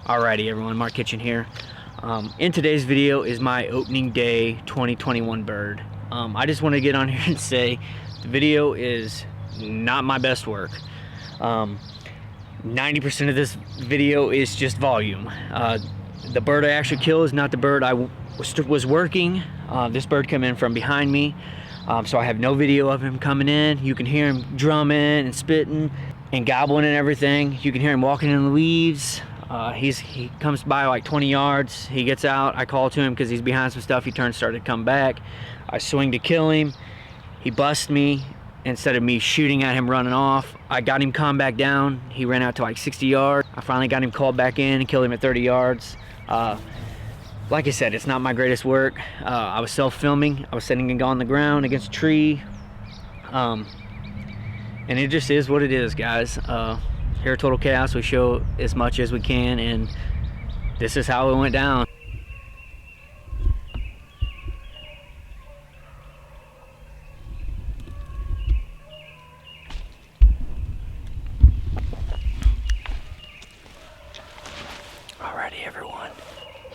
Alrighty everyone, Mark Kitchen here. In today's video is my opening day 2021 bird. I just want to get on here and say the video is not my best work. 90% of this video is just volume. The bird I actually killed is not the bird I was working. This bird came in from behind me, so I have no video of him coming in. You can hear him drumming and spitting and gobbling and everything. You can hear him walking in the leaves. He comes by like 20 yards. He gets out. I call to him because he's behind some stuff. He started to come back. I swing to kill him. He busts me. Instead of me shooting at him running off, I got him calmed back down. He ran out to like 60 yards. I finally got him called back in and killed him at 30 yards. Like I said, it's not my greatest work. I was self-filming. I was setting a gun on the ground against a tree. And it just is what it is, guys. Here at Total Chaos, we show as much as we can, and this is how it went down. Alrighty, everyone.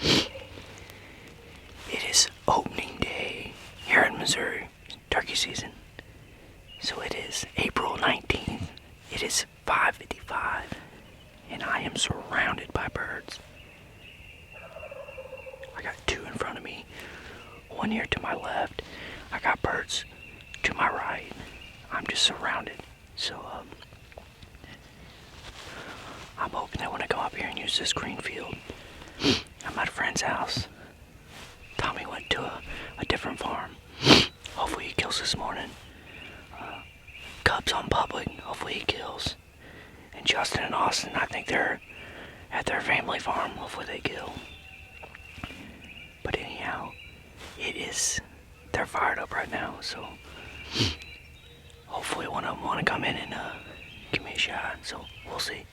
It is opening day here in Missouri, turkey season. So it is April 19th. It is 5:55, and I am surrounded by birds. I got two in front of me, one here to my left. I got birds to my right. I'm just surrounded. So I'm hoping they want to come up here and use this green field. I'm at a friend's house. Tommy went to a different farm. Hopefully he kills this morning. Cubs on public, hopefully he kills. And Justin and Austin, I think they're at their family farm, hopefully they kill. But anyhow, they're fired up right now, so hopefully one of them want to come in and give me a shot, so we'll see.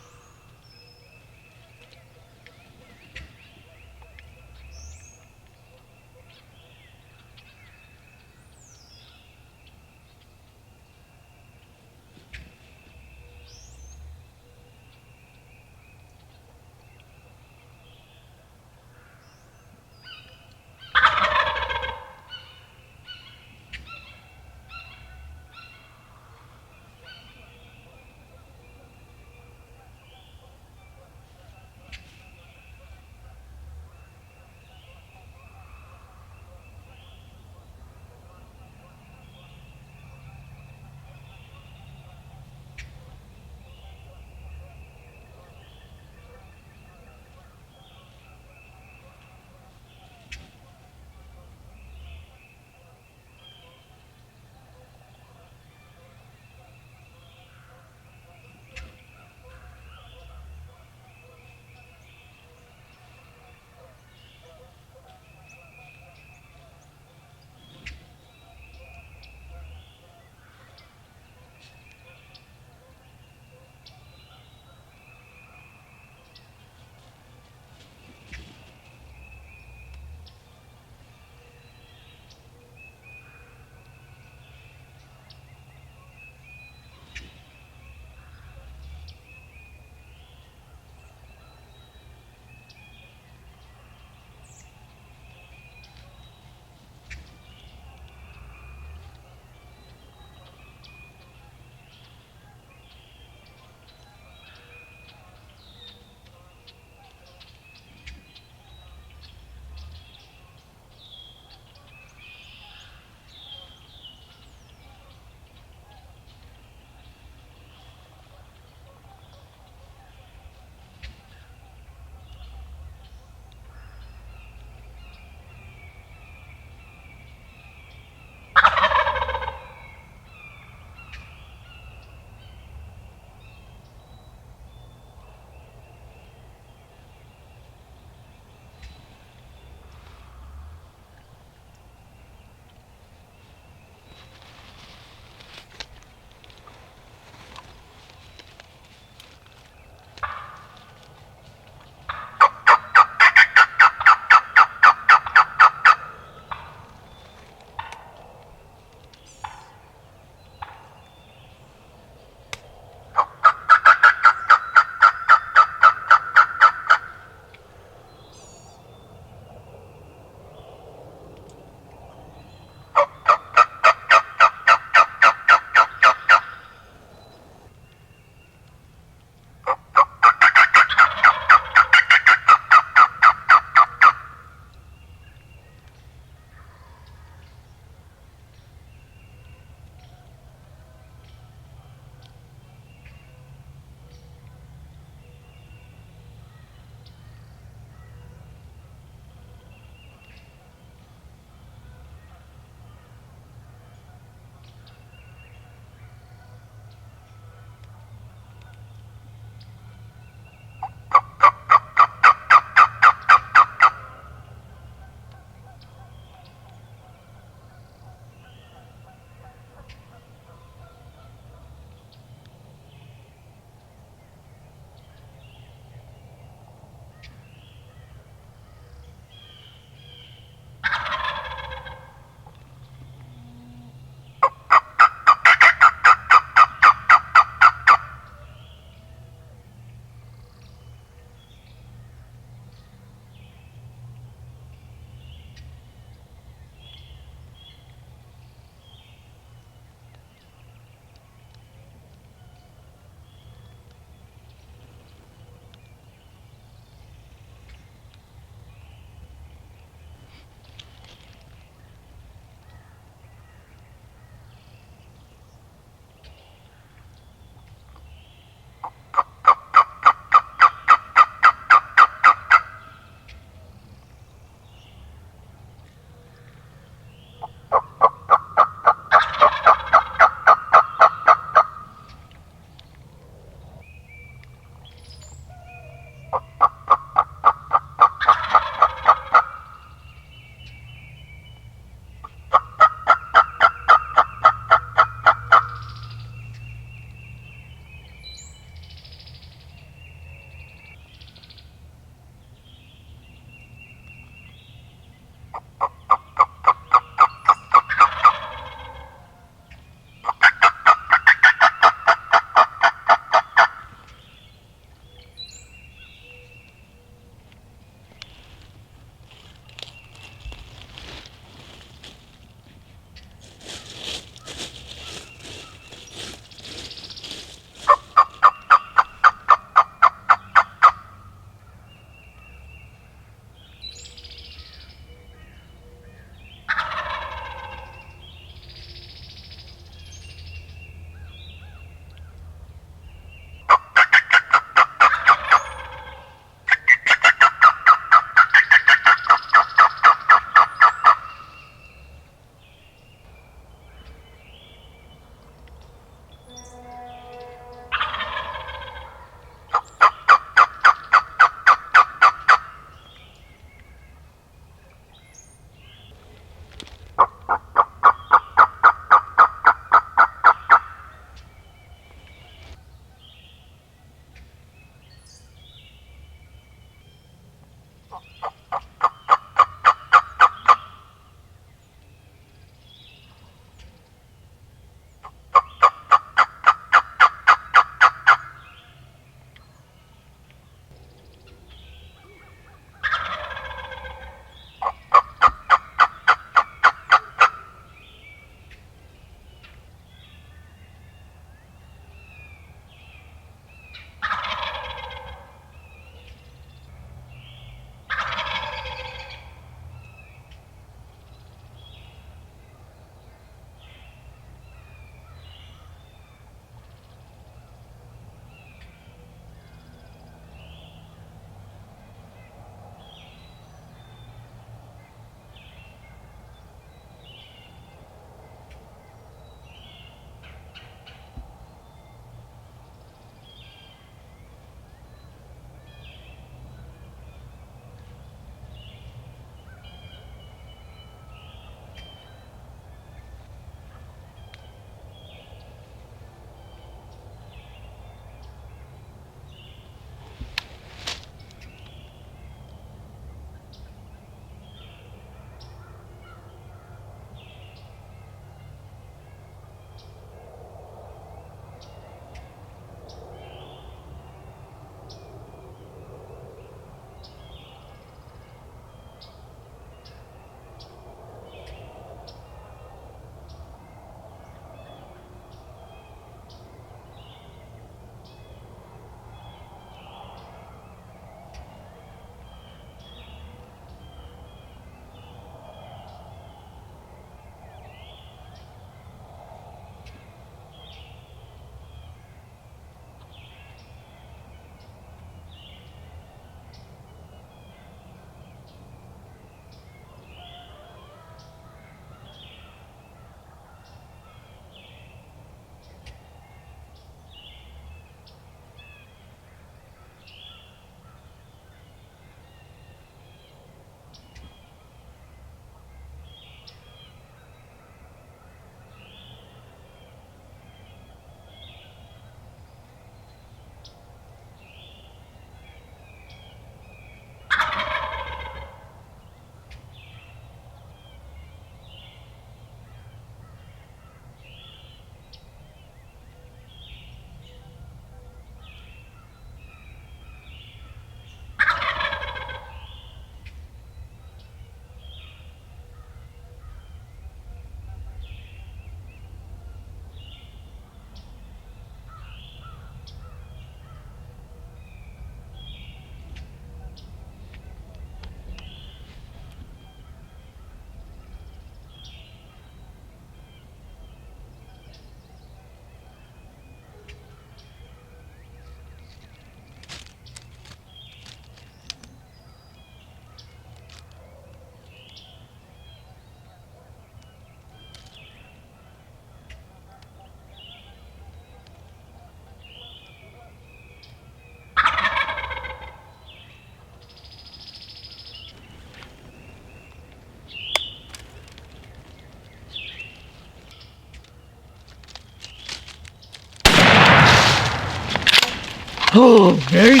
Oh, baby.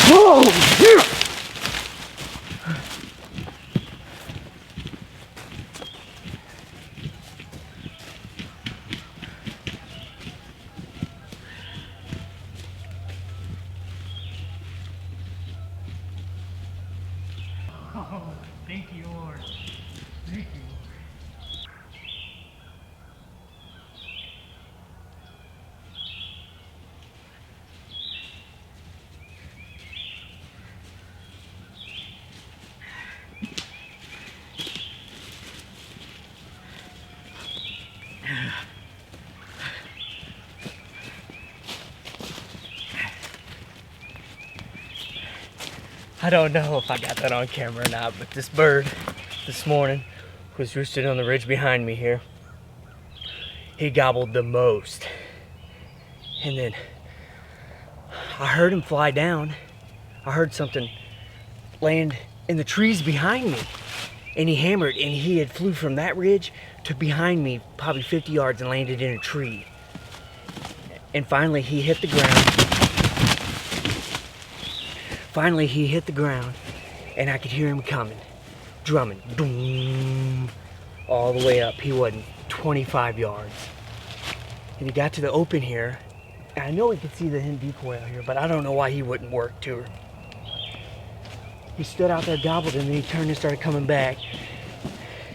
Oh, yeah. Oh, thank you, Lord. Thank you. I don't know if I got that on camera or not, but this bird this morning was roosted on the ridge behind me here. He gobbled the most. And then I heard him fly down. I heard something land in the trees behind me. And he hammered, and he had flew from that ridge to behind me, probably 50 yards, and landed in a tree. And finally he hit the ground. Finally, he hit the ground, and I could hear him coming, drumming, doom, all the way up. He wasn't 25 yards. And he got to the open here, and I know he could see the hen decoy out here, but I don't know why he wouldn't work to her. He stood out there, gobbled, and then he turned and started coming back.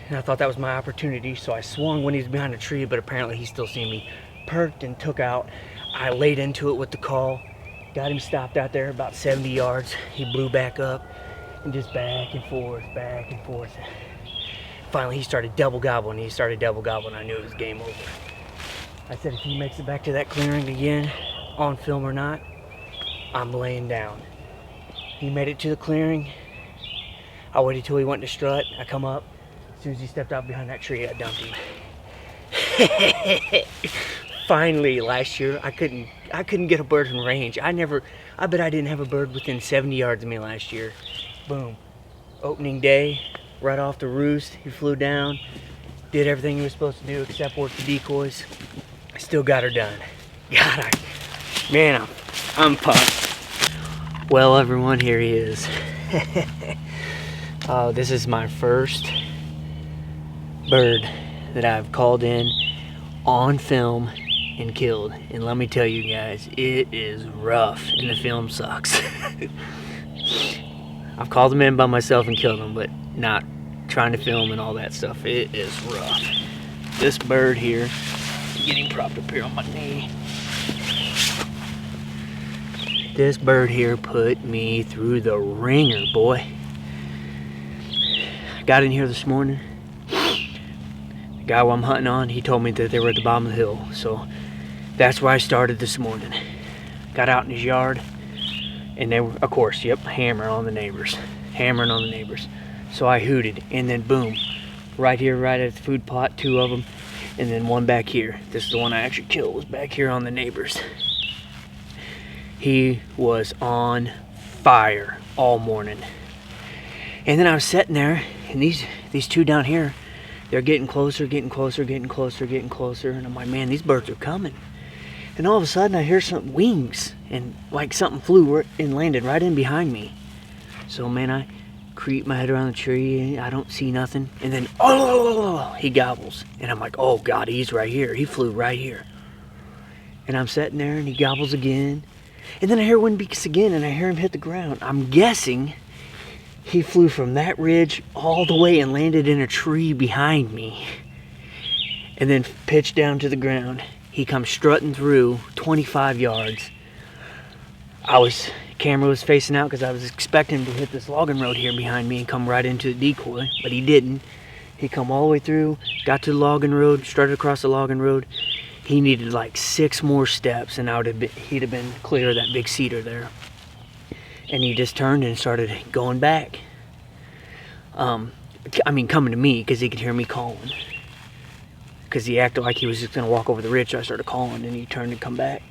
And I thought that was my opportunity, so I swung when he was behind a tree, but apparently he still seen me. Perked and took out. I laid into it with the call. Got him stopped out there about 70 yards. He blew back up and just back and forth, back and forth. Finally, he started double gobbling. I knew it was game over. I said, if he makes it back to that clearing again, on film or not, I'm laying down. He made it to the clearing. I waited till he went to strut. I come up. As soon as he stepped out behind that tree, I dumped him. Finally, last year, I couldn't get a bird in range. I bet I didn't have a bird within 70 yards of me last year. Boom. Opening day, right off the roost, he flew down, did everything he was supposed to do except work the decoys. I still got her done. God, I'm pumped. Well, everyone, here he is. This is my first bird that I've called in on film and killed, and let me tell you guys, it is rough and the film sucks. I've called them in by myself and killed them, but not trying to film and all that stuff. It is rough. This bird here, getting propped up here on my knee. This bird here put me through the ringer, boy. I got in here this morning. The guy I'm hunting on, he told me that they were at the bottom of the hill, so that's where I started this morning. Got out in his yard, and they were, of course, yep, hammering on the neighbors. So I hooted, and then boom, right here, right at the food plot, 2 of them, and then one back here. This is the one I actually killed, was back here on the neighbors. He was on fire all morning. And then I was sitting there, and these 2 down here, they're getting closer, and I'm like, man, these birds are coming. And all of a sudden I hear some wings, and like something flew and landed right in behind me. So man, I creep my head around the tree, I don't see nothing, and then oh, he gobbles, and I'm like, oh God, he's right here. He flew right here. And I'm sitting there, and he gobbles again, and then I hear one beaks again, and I hear him hit the ground. I'm guessing he flew from that ridge all the way and landed in a tree behind me, and then pitched down to the ground. He comes strutting through 25 yards. Camera was facing out because I was expecting him to hit this logging road here behind me and come right into the decoy, but he didn't. He come all the way through, got to the logging road, strutted across the logging road. He needed like 6 more steps, and he'd have been clear of that big cedar there. And he just turned and started going back. Coming to me, because he could hear me calling. Because he acted like he was just going to walk over the ridge, so I started calling, and he turned and come back.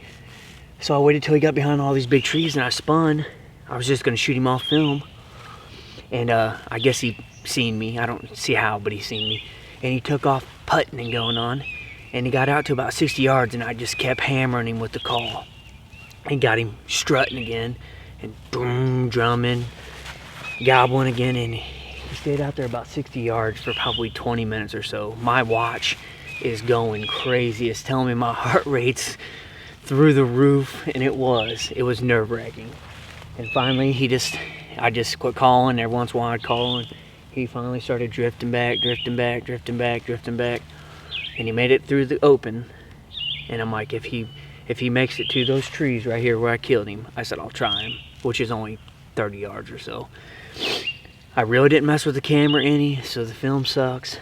So I waited till he got behind all these big trees, and I spun. I was just going to shoot him off film. And I guess he seen me. I don't see how, but he seen me. And he took off putting and going on. And he got out to about 60 yards, and I just kept hammering him with the call. And got him strutting again, and boom, drumming, gobbling again, and he stayed out there about 60 yards for probably 20 minutes or so. My watch is going crazy. It's telling me my heart rate's through the roof, and it was nerve-wracking. And finally, I just quit calling. Every once in a while I'd call, and he finally started drifting back, and he made it through the open. And I'm like, if he makes it to those trees right here where I killed him, I said I'll try him, which is only 30 yards or so. I really didn't mess with the camera any, so the film sucks.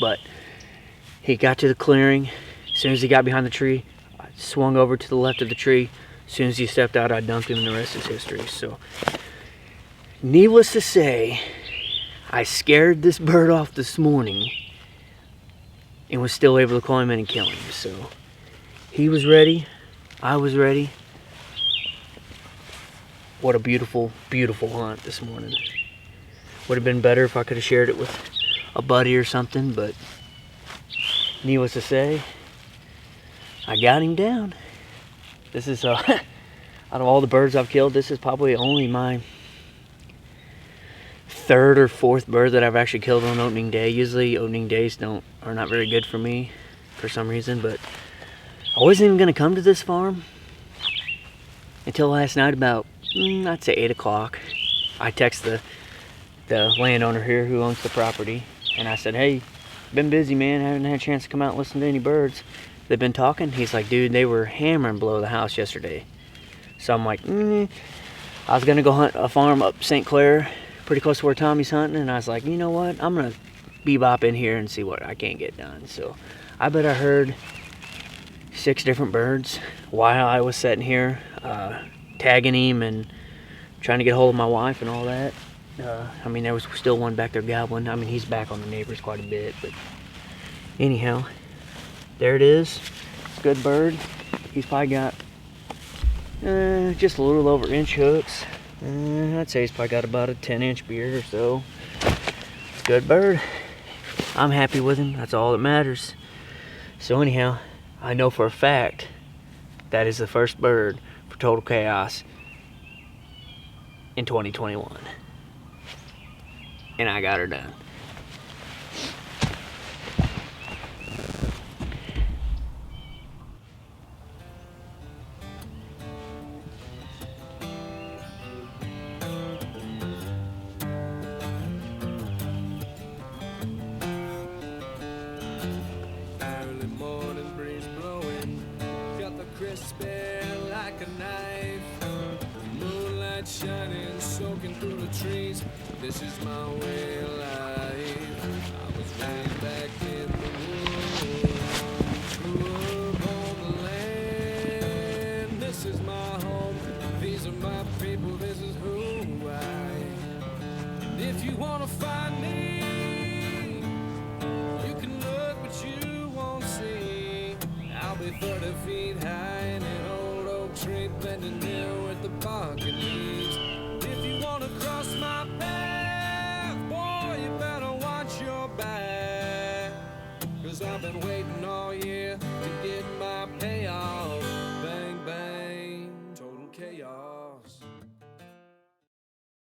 But he got to the clearing. As soon as he got behind the tree, I swung over to the left of the tree. As soon as he stepped out, I dumped him, and the rest is history. So, needless to say, I scared this bird off this morning and was still able to call him in and kill him. So, he was ready. I was ready. What a beautiful, beautiful hunt this morning. Would have been better if I could have shared it with a buddy or something, but needless to say, I got him down. This is, out of all the birds I've killed, this is probably only my third or fourth bird that I've actually killed on opening day. Usually opening days are not very good for me for some reason, but I wasn't even going to come to this farm until last night about, I'd say 8 o'clock. I text the landowner here who owns the property, and I said, hey, been busy, man, haven't had a chance to come out and listen to any birds. They've been talking. He's like, dude, they were hammering below the house yesterday. So I'm like, I was gonna go hunt a farm up St. Clair, pretty close to where Tommy's hunting, and I was like, you know what, I'm gonna bebop in here and see what I can get done. So I bet I heard 6 different birds while I was sitting here tagging him and trying to get a hold of my wife and all that. I mean, there was still one back there gobbling. I mean, he's back on the neighbors quite a bit, but anyhow, there it is. Good bird. He's probably got just a little over inch hooks. I'd say he's probably got about a 10-inch beard or so. Good bird. I'm happy with him. That's all that matters. So anyhow, I know for a fact that is the first bird for Total Chaos in 2021. And I got her done. Early morning breeze blowing, got the crisp air like a knife. Moonlight shining, soaking through the trees. This is my way of life. I was raised back in the woods, grew up on the land. This is my home, these are my people, this is who I am. And if you wanna find me, you can look but you won't see. I'll be 30 feet high in an old oak tree, blending in with the bark and leaves.